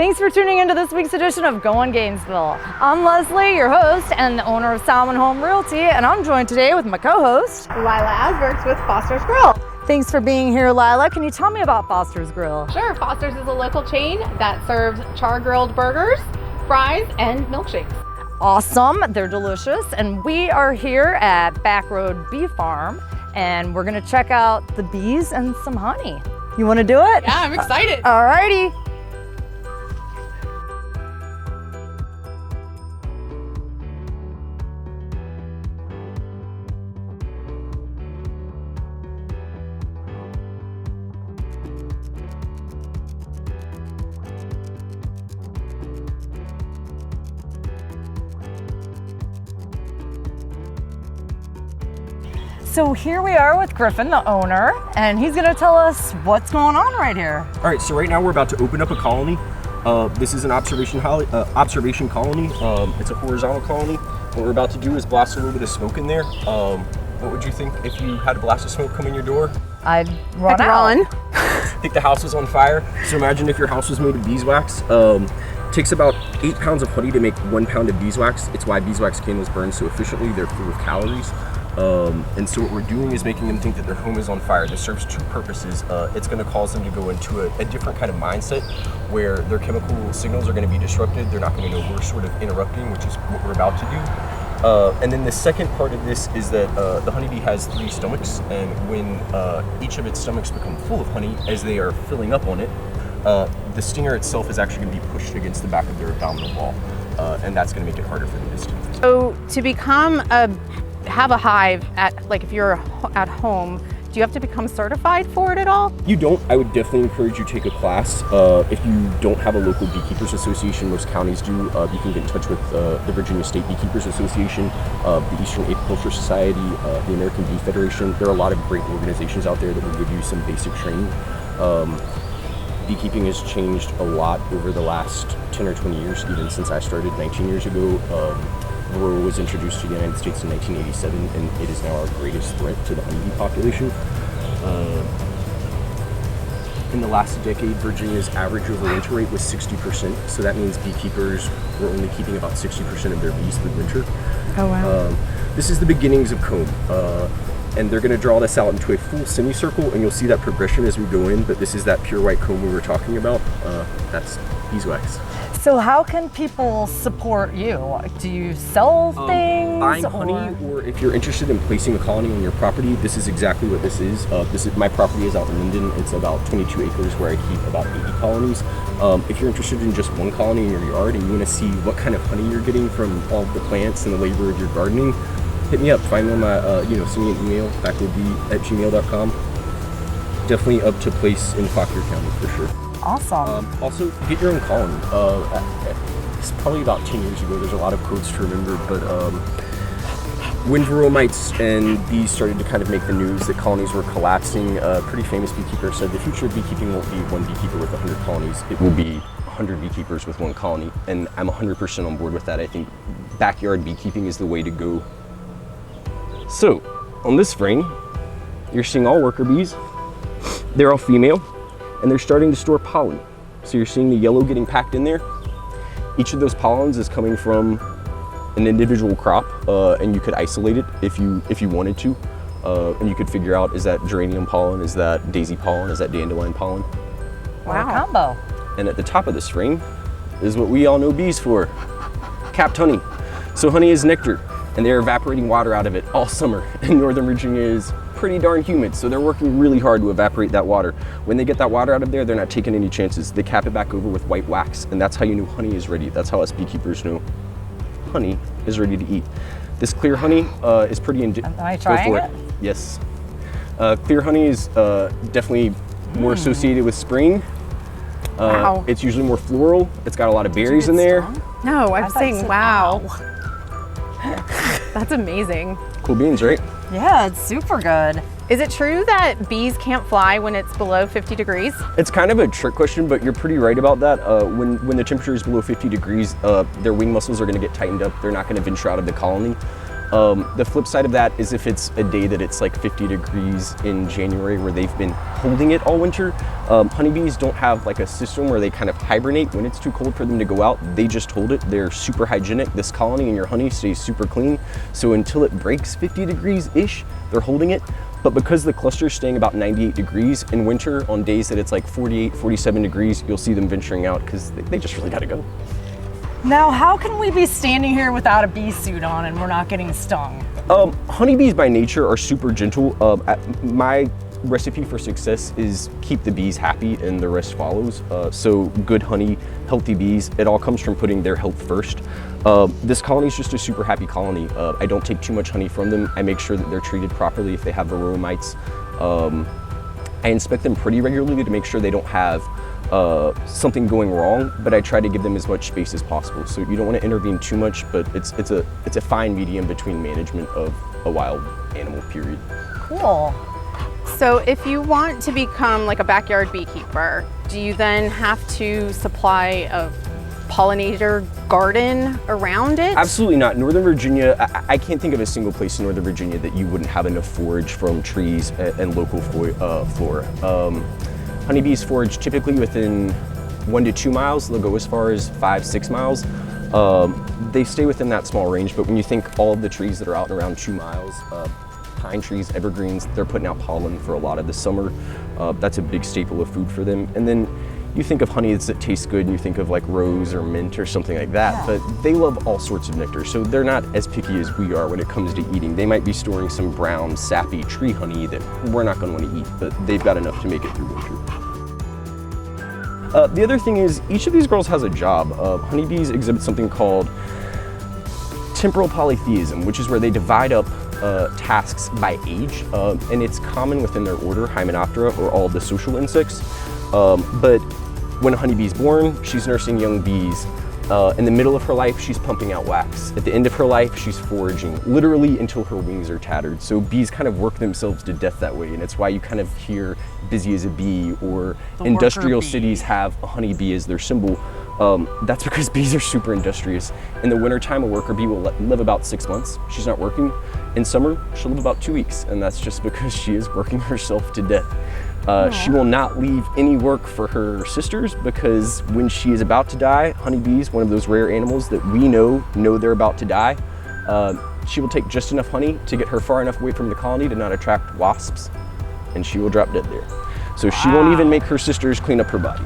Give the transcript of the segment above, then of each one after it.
Thanks for tuning into this week's edition of Going Gainesville. I'm Lesley, your host and the owner of Salman Home Realty, and I'm joined today with my co-host, Laila Asbergs with Foster's Grill. Thanks for being here, Laila. Can you tell me about Foster's Grill? Sure, Foster's is a local chain that serves char-grilled burgers, fries, and milkshakes. Awesome, they're delicious, and we are here at Backroad Bee Farm, and we're gonna check out the bees and some honey. You wanna do it? Yeah, I'm excited. Alrighty. So here we are with Griffen, the owner, and he's gonna tell us what's going on right here. All right, so right now we're about to open up a colony. This is an observation colony. It's a horizontal colony. What we're about to do is blast a little bit of smoke in there. What would you think if you had a blast of smoke come in your door? I'd run. I think the house was on fire. So imagine if your house was made of beeswax. It takes about 8 pounds of honey to make 1 pound of beeswax. It's why beeswax candles burn so efficiently. They're full of calories. And so what we're doing is making them think that their home is on fire. This serves 2 purposes. It's going to cause them to go into a different kind of mindset where their chemical signals are going to be disrupted. They're not going to know we're sort of interrupting, which is what we're about to do. And then the second part of this is that the honeybee has 3 stomachs, and when each of its stomachs become full of honey, as they are filling up on it, the stinger itself is actually going to be pushed against the back of their abdominal wall, and that's going to make it harder for them to sting. So to have a hive like if you're at home, do you have to become certified for it at all? You don't. I would definitely encourage you to take a class. If you don't have a local beekeepers association, most counties do. You can get in touch with the Virginia State Beekeepers Association, the Eastern Apiculture Society, the American Bee Federation. There are a lot of great organizations out there that will give you some basic training. Beekeeping has changed a lot over the last 10 or 20 years, even since I started 19 years ago. Grille was introduced to the United States in 1987, and it is now our greatest threat to the honeybee population. In the last decade, Virginia's average overwinter rate was 60%, so that means beekeepers were only keeping about 60% of their bees through winter. Oh, wow. This is the beginnings of comb, and they're going to draw this out into a full semicircle, and you'll see that progression as we go in, but this is that pure white comb we were talking about. That's beeswax. So how can people support you? Do you sell things? Buying honey, or if you're interested in placing a colony on your property, this is exactly what this is. My property is out in Linden. It's about 22 acres where I keep about 80 colonies. If you're interested in just 1 colony in your yard and you want to see what kind of honey you're getting from all of the plants and the labor of your gardening, hit me up. Find me on my, send me an email, backroadbee@gmail.com. Definitely up to place in Fauquier County for sure. Awesome. Also, get your own colony. It's probably about 10 years ago. There's a lot of quotes to remember, but when varroa mites and bees started to kind of make the news that colonies were collapsing, a pretty famous beekeeper said the future of beekeeping won't be 1 beekeeper with 100 colonies. It will be 100 beekeepers with 1 colony, and I'm 100% on board with that. I think backyard beekeeping is the way to go. So, on this frame, you're seeing all worker bees. They're all female, and they're starting to store pollen. So you're seeing the yellow getting packed in there. Each of those pollens is coming from an individual crop, and you could isolate it if you wanted to, and you could figure out, is that geranium pollen, is that daisy pollen, is that dandelion pollen? Wow. What a combo. And at the top of this frame is what we all know bees for, capped honey. So honey is nectar, and they're evaporating water out of it all summer, and Northern Virginia is pretty darn humid, so they're working really hard to evaporate that water. When they get that water out of there, they're not taking any chances. They cap it back over with white wax, and that's how you know honey is ready. That's how us beekeepers know honey is ready to eat. This clear honey is pretty Am I trying it? Yes. Clear honey is definitely more associated with spring. Wow. It's usually more floral. It's got a lot of berries in there. No, I'm saying wow. Wow. That's amazing. Cool beans, right? Yeah, it's super good. Is it true that bees can't fly when it's below 50 degrees? It's kind of a trick question, but you're pretty right about that. When the temperature is below 50 degrees, their wing muscles are going to get tightened up. They're not going to venture out of the colony. The flip side of that is if it's a day that it's like 50 degrees in January where they've been holding it all winter, honeybees don't have like a system where they kind of hibernate when it's too cold for them to go out. They just hold it. They're super hygienic. This colony and your honey stays super clean. So until it breaks 50 degrees-ish, they're holding it. But because the cluster's staying about 98 degrees in winter, on days that it's like 48, 47 degrees, you'll see them venturing out because they just really gotta go. Now, how can we be standing here without a bee suit on and we're not getting stung? Honeybees by nature are super gentle. My recipe for success is keep the bees happy and the rest follows. So good honey, healthy bees, it all comes from putting their health first. This colony is just a super happy colony. I don't take too much honey from them. I make sure that they're treated properly if they have varroa mites. I inspect them pretty regularly to make sure they don't have something going wrong, but I try to give them as much space as possible. So you don't want to intervene too much, but it's a fine medium between management of a wild animal, period. Cool. So if you want to become like a backyard beekeeper, do you then have to supply a pollinator garden around it? Absolutely not. Northern Virginia, I can't think of a single place in Northern Virginia that you wouldn't have enough forage from trees and local flora. Honeybees forage typically within 1 to 2 miles. They'll go as far as 5, 6 miles. They stay within that small range, but when you think all of the trees that are out and around 2 miles, pine trees, evergreens, they're putting out pollen for a lot of the summer. That's a big staple of food for them. And then you think of honey that tastes good and you think of like rose or mint or something like that, but they love all sorts of nectar. So they're not as picky as we are when it comes to eating. They might be storing some brown, sappy tree honey that we're not going to want to eat, but they've got enough to make it through winter. The other thing is each of these girls has a job. Honeybees exhibit something called temporal polytheism, which is where they divide up tasks by age, and it's common within their order, Hymenoptera, or all the social insects. But when a honeybee's born, she's nursing young bees. In the middle of her life, she's pumping out wax. At the end of her life, she's foraging, literally until her wings are tattered. So bees kind of work themselves to death that way, and it's why you kind of hear busy as a bee, or industrial cities have a honeybee as their symbol. That's because bees are super industrious. In the wintertime, a worker bee will live about 6 months. She's not working. In summer, she'll live about 2 weeks, and that's just because she is working herself to death. She will not leave any work for her sisters, because when she is about to die, honeybees, one of those rare animals that we know they're about to die, she will take just enough honey to get her far enough away from the colony to not attract wasps, and she will drop dead there. So she won't even make her sisters clean up her body.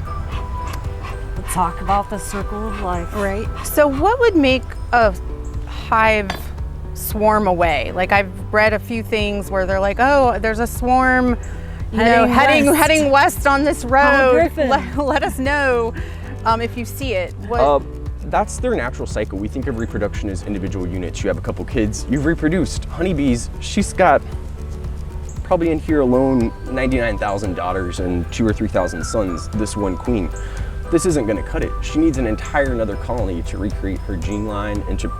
Let's talk about the circle of life. Right. So what would make a hive swarm away? Like, I've read a few things where they're like, oh, there's a swarm heading west on this road. Let us know if you see it. That's their natural cycle. We think of reproduction as individual units. You have a couple kids, you've reproduced. Honeybees, she's got probably in here alone 99,000 daughters and 2,000 or 3,000 sons, this one queen. This isn't gonna cut it. She needs an entire another colony to recreate her gene line and to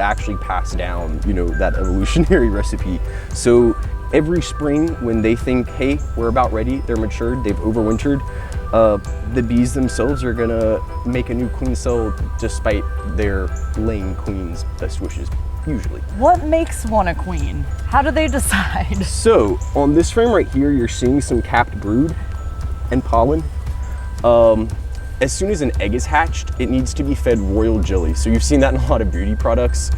actually pass down, that evolutionary recipe. So every spring when they think, hey, we're about ready, they're matured, they've overwintered, the bees themselves are gonna make a new queen cell despite their laying queen's best wishes, usually. What makes one a queen? How do they decide? So on this frame right here, you're seeing some capped brood and pollen. As soon as an egg is hatched, it needs to be fed royal jelly. So you've seen that in a lot of beauty products.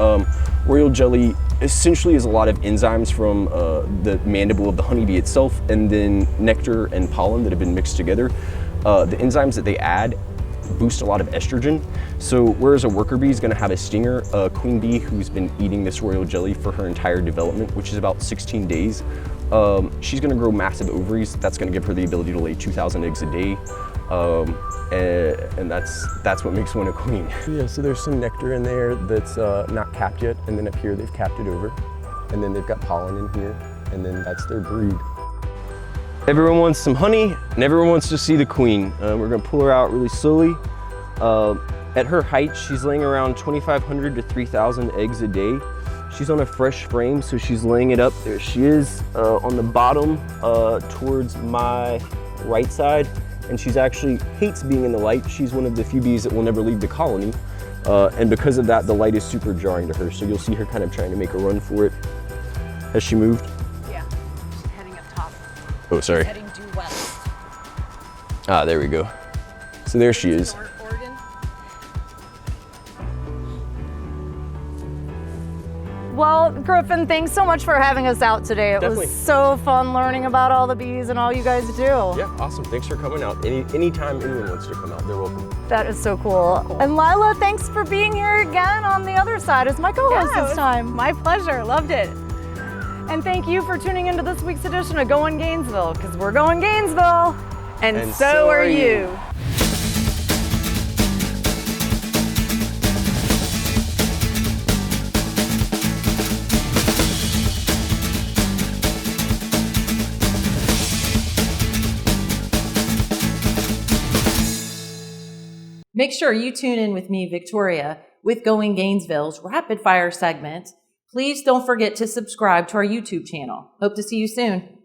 Royal jelly essentially is a lot of enzymes from the mandible of the honeybee itself, and then nectar and pollen that have been mixed together. The enzymes that they add boost a lot of estrogen. So whereas a worker bee is gonna have a stinger, a queen bee who's been eating this royal jelly for her entire development, which is about 16 days, she's gonna grow massive ovaries. That's gonna give her the ability to lay 2,000 eggs a day. And that's what makes one a queen. Yeah, so there's some nectar in there that's not capped yet, and then up here they've capped it over, and then they've got pollen in here, and then that's their brood. Everyone wants some honey, and everyone wants to see the queen. We're gonna pull her out really slowly. At her height, she's laying around 2,500 to 3,000 eggs a day. She's on a fresh frame, so she's laying it up. There she is on the bottom towards my right side. And she's actually hates being in the light. She's one of the few bees that will never leave the colony. And because of that, the light is super jarring to her. So you'll see her kind of trying to make a run for it. Has she moved? Yeah, she's heading up top. Oh, sorry. Heading due west. Ah, there we go. So there she is. Oregon. Well, Griffen, thanks so much for having us out today. It Definitely. was so fun learning about all the bees and all you guys do. Yeah, awesome. Thanks for coming out. Anytime anyone wants to come out, they're welcome. That is so cool. And Laila, thanks for being here again on the other side as my co-host Yeah, it this was time. My pleasure. Loved it. And thank you for tuning into this week's edition of Going Gainesville, because we're going Gainesville. And so are you. Make sure you tune in with me, Victoria, with Going Gainesville's Rapid Fire segment. Please don't forget to subscribe to our YouTube channel. Hope to see you soon.